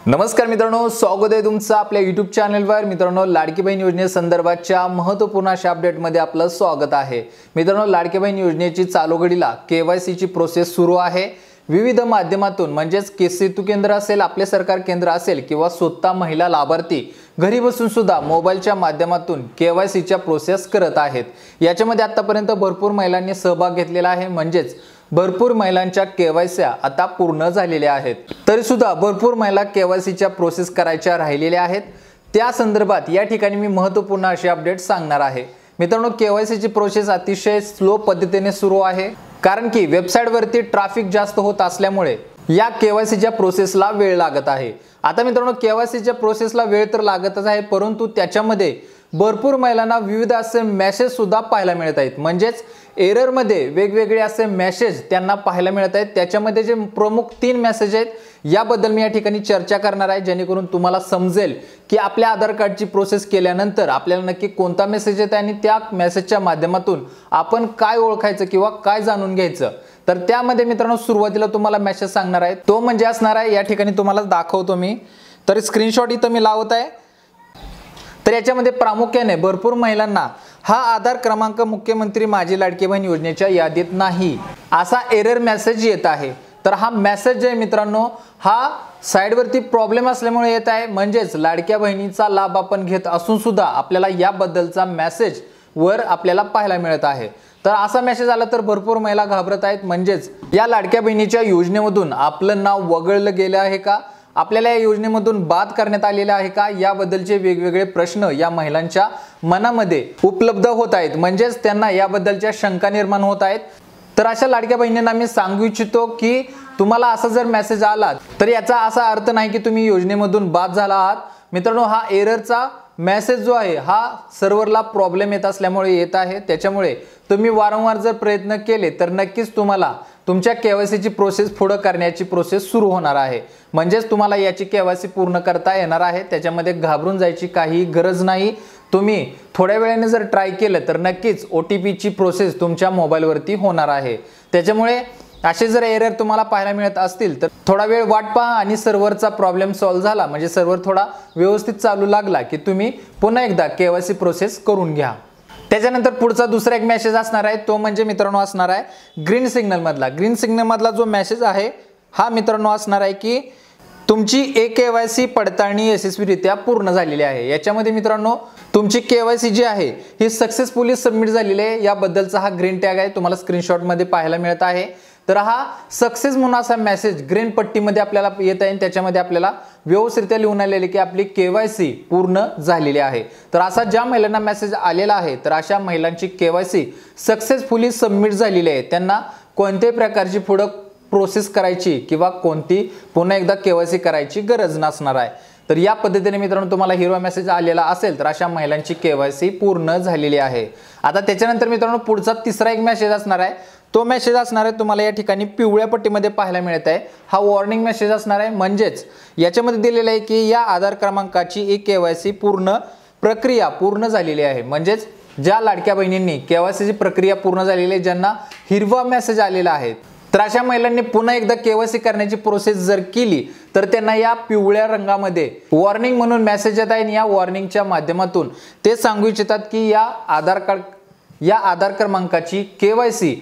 नमस्कार मित्रांनो, स्वागत आहे तुमचं आपल्या YouTube चॅनलवर। मित्रांनो, लाडकी बहीण योजनेसंदर्भातच्या महत्त्वपूर्ण अशा अपडेटमध्ये आपलं स्वागत आहे। मित्रांनो, लाडकी बहीण योजनेची चालू घडीला KYC ची प्रोसेस सुरू आहे। विविध माध्यमातून म्हणजेच सेतू केंद्र असेल, आपले सरकार केंद्र असेल किंवा स्वतः महिला लाभार्थी घरी बसून सुद्धा मोबाईलच्या माध्यमातून KYC च्या प्रोसेस करत आहेत। याच्यामध्ये आतापर्यंत भरपूर महिलांनी सहभाग घेतलेला आहे, म्हणजेच भरपूर महिलांच्या KYC आता पूर्ण झालेल्या आहेत। तरी सुद्धा भरपूर महिला KYC च्या प्रोसेस करायच्या राहिलेल्या आहेत। त्या संदर्भात या ठिकाणी मी महत्त्वपूर्ण असे अपडेट सांगणार आहे। मित्रांनो, KYC ची प्रोसेस अतिशय स्लो पद्धतीने सुरू आहे, कारण की वेबसाईट वरती ट्रॅफिक जास्त होत असल्यामुळे या KYC च्या प्रोसेसला वेळ लागत आहे। आता मित्रांनो, KYC च्या प्रोसेसला वेळ तर लागतच आहे, परंतु त्याच्यामध्ये भरपूर महिलांना विविध असे मेसेज सुद्धा पाहायला मिळत आहेत। म्हणजेच एरर मध्ये वेगवेगळे असे मेसेज त्यांना पाहायला मिळत आहेत। त्याच्यामध्ये जे प्रमुख 3 मेसेज आहेत याबद्दल मी या ठिकाणी चर्चा करणार आहे, जेणेकरून तुम्हाला समजेल की आपल्या आधार कार्डची प्रोसेस केल्यानंतर आपल्याला नक्की कोणता मेसेज येतो आणि त्या मेसेजच्या माध्यमातून आपण काय ओळखायचं किंवा काय जाणून घ्यायचं। तर त्यामध्ये मित्रांनो, सुरुवातीला तुम्हाला मेसेज सांगणार आहे, तो म्हणजे असणार आहे, या ठिकाणी तुम्हाला दाखवतो मी। तर स्क्रीनशॉट इथं मी लावत आहे। तर याच्यामध्ये प्रामुख्याने भरपूर महिलांना हा आधार क्रमांक मुख्यमंत्री माझी लाडकी बहीण योजनेच्या यादीत नाही असा एरर मेसेज येत आहे। तर हा मेसेज जे मित्रांनो, हा साइडवरती प्रॉब्लेम असल्यामुळे येत आहे। म्हणजेच लाडक्या बहिणीचा लाभ आपण घेत असून सुद्धा आपल्याला याबद्दलचा मेसेज वर आपल्याला पाहायला मिळत आहे। तर असा मेसेज आला तर भरपूर महिला घाबरत आहेत। म्हणजेच या लाडक्या बहिणीच्या योजनेमधून आपलं नाव वगळलं गेलं आहे का, आपल्याला या योजनेमधून बाद करण्यात आलेले आहे का, याबद्दलचे वेगवेगळे प्रश्न या महिलांच्या मनामध्ये उपलब्ध होत आहेत। म्हणजेच त्यांना याबद्दलच्या शंका निर्माण होत आहेत। तर अशा लाडक्या बहिणींना मी सांगू इच्छितो की तुम्हाला असा जर मेसेज आला तर याचा असा अर्थ नाही की तुम्ही योजनेमधून बाद झाला आहात। मित्रांनो, हा एररचा मेसेज जो आहे हा सर्व्हरला प्रॉब्लेम येत असल्यामुळे येत आहे। त्याच्यामुळे तुम्ही वारंवार जर प्रयत्न केले तर नक्कीच तुम्हाला तुमच्या KYC ची प्रोसेस पुढे करण्याची प्रोसेस सुरू होणार आहे। म्हणजेच तुम्हाला याची KYC पूर्ण करता येणार आहे। त्याच्यामध्ये घाबरून जायची काही गरज नाही। तुम्ही थोड्या वेळाने जर ट्राय केलं तर नक्कीच OTP ची प्रोसेस तुमच्या मोबाईलवरती होणार आहे। त्याच्यामुळे असे जर एरर तुम्हाला पाहायला मिळत असतील तर थोडा वेळ वाट पहा आणि सर्व्हरचा प्रॉब्लेम सॉल्व्ह झाला, म्हणजे सर्व्हर थोडा व्यवस्थित चालू लागला की तुम्ही पुन्हा एकदा KYC प्रोसेस करून घ्या। त्याच्यानंतर पुढचा दुसरा एक मेसेज असणार आहे, तो म्हणजे मित्रांनो असणार आहे ग्रीन सिग्नल मधला। ग्रीन सिग्नल मधला जो मेसेज आहे हा मित्रांनो असणार आहे की तुमची KYC पडताळणी यशस्वीरित्या पूर्ण झालेली आहे। याच्यामध्ये मित्रांनो तुमची KYC जी आहे ही सक्सेसफुली सबमिट झालेली आहे, याबद्दलचा हा ग्रीन टॅग आहे, तुम्हाला स्क्रीनशॉट मध्ये पाहायला मिळत आहे। तर हा सक्सेस म्हणून असा मेसेज ग्रीन पट्टीमध्ये आपल्याला येत आहे। त्याच्यामध्ये आपल्याला व्यवस्थितरित्या लिहून आलेले की आपली KYC पूर्ण झालेली आहे। तर असा ज्या महिलांना मेसेज आलेला आहे तर अशा महिलांची KYC सक्सेसफुली सबमिट झालेली आहे। त्यांना कोणत्याही प्रकारची पुढे प्रोसेस करायची किंवा कोणती पुन्हा एकदा KYC करायची गरज नसणार आहे। तर या पद्धतीने मित्रांनो तुम्हाला हिरवा मेसेज आलेला असेल तर अशा महिलांची KYC पूर्ण झालेली आहे। आता त्याच्यानंतर मित्रांनो पुढचा तिसरा एक मेसेज असणार आहे, तो मेसेज असणार आहे तुम्हाला या ठिकाणी पिवळ्या पट्टीमध्ये पाहायला मिळत आहे। हा वॉर्निंग मेसेज असणार आहे। म्हणजेच याच्यामध्ये दिलेलं आहे की या आधार क्रमांकाची KYC प्रक्रिया पूर्ण झालेली आहे। म्हणजेच ज्या लाडक्या बहिणींनी KYC ची प्रक्रिया पूर्ण झालेली आहे, ज्यांना हिरवा मेसेज आलेला आहे, तर अशा महिलांनी पुन्हा एकदा KYC करण्याची प्रोसेस जर केली तर त्यांना या पिवळ्या रंगामध्ये वॉर्निंग म्हणून मेसेज येत आहे। आणि या वॉर्निंगच्या माध्यमातून ते सांगू इच्छितात की या आधार क्रमांकाची KYC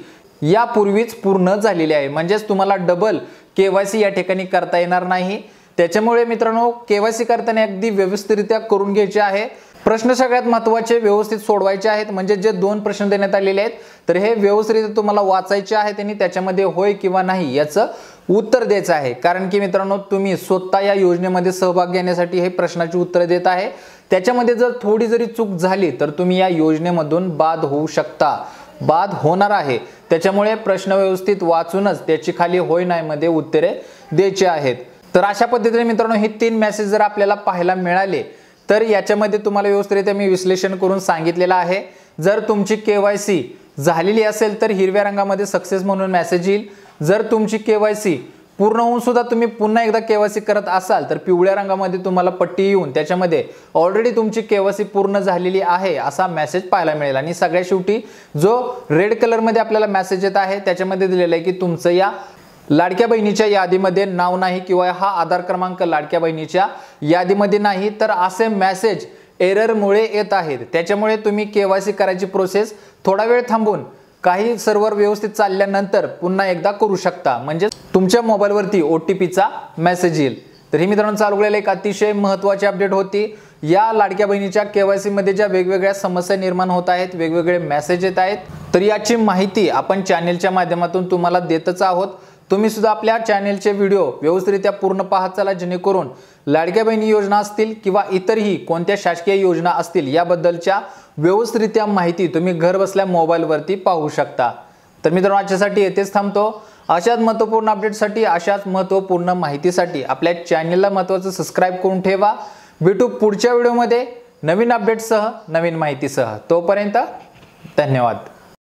यापूर्वीच पूर्ण झालेली आहे। म्हणजेच तुम्हाला डबल KYC या ठिकाणी करता येणार नाही। त्याच्यामुळे मित्रांनो KYC करताना अगदी व्यवस्थितरित्या करून घ्यायचे आहे। प्रश्न सगळ्यात महत्त्वाचे व्यवस्थित सोडवायचे आहेत। म्हणजे जे 2 प्रश्न देण्यात आलेले आहेत तर हे व्यवस्थित तुम्हाला वाचायचे आहेत आणि त्याच्यामध्ये होय किंवा नाही याचं उत्तर द्यायचं आहे। कारण की मित्रांनो तुम्ही स्वतः या योजनेमध्ये सहभाग घेण्यासाठी हे प्रश्नाची उत्तरे देत आहे। त्याच्यामध्ये जर थोडी जरी चूक झाली तर तुम्ही या योजनेमधून बाद होऊ शकता, बाद होणार आहे। त्याच्यामुळे प्रश्न व्यवस्थित वाचूनच त्याची खाली होय नाही मध्ये उत्तरे द्यायची आहेत। तर अशा पद्धतीने मित्रांनो हे 3 मेसेज जर आपल्याला पाहायला मिळाले तर याच्यामध्ये तुम्हाला व्यवस्थितरित्या मी विश्लेषण करून सांगितलेलं आहे। जर तुमची KYC झालेली असेल तर हिरव्या रंगामध्ये सक्सेस म्हणून मेसेज येईल। जर तुमची KYC पूर्ण होऊन सुद्धा तुम्ही पुन्हा एकदा KYC करत असाल तर पिवळ्या रंगामध्ये तुम्हाला पट्टी येऊन त्याच्यामध्ये ऑलरेडी तुमची KYC पूर्ण झालेली आहे असा मेसेज पाहायला मिळेल। आणि सगळ्यात शेवटी जो रेड कलर मध्ये आपल्याला मेसेज येत आहे त्याच्यामध्ये दिलेलं आहे की तुमचं या लाडक्या बहिणीच्या यादीमध्ये नाव नाही किंवा हा आधार क्रमांक लाडक्या बहिणीच्या यादीमध्ये नाही तर असे मेसेज एररमुळे येत आहेत। त्याच्यामुळे तुम्ही केवायसी करायची प्रोसेस थोडा वेळ थांबून काही सर्व्हर व्यवस्थित चालल्यानंतर पुन्हा एकदा करू शकता, म्हणजे तुमच्या मोबाईलवरती OTPचा मेसेज येईल। तर ही मित्रांनो चालू केलेली एक अतिशय महत्त्वाची अपडेट होती। या लाडक्या बहिणीच्या केवायसी मध्ये ज्या वेगवेगळ्या समस्या निर्माण होत आहेत, वेगवेगळे मेसेज येत आहेत, तर याची माहिती आपण चॅनलच्या माध्यमातून तुम्हाला देतच आहोत। तुम्ही सुद्धा आपल्या चॅनलचे व्हिडिओ व्यवस्थितरित्या पूर्ण पाहत चला, जेणेकरून लाडक्या बहिणी योजना असतील किंवा इतरही कोणत्या शासकीय योजना असतील याबद्दलच्या व्यवस्थितरित्या माहिती तुम्ही घर बसल्या मोबाईलवरती पाहू शकता। तर मित्रांनो आजच्यासाठी येथेच थांबतो। अशाच महत्त्वपूर्ण अपडेटसाठी, अशाच महत्त्वपूर्ण माहितीसाठी आपल्या चॅनलला महत्त्वाचं सबस्क्राइब करून ठेवा। भेटू पुढच्या व्हिडिओमध्ये नवीन अपडेटसह, नवीन माहितीसह। तोपर्यंत धन्यवाद।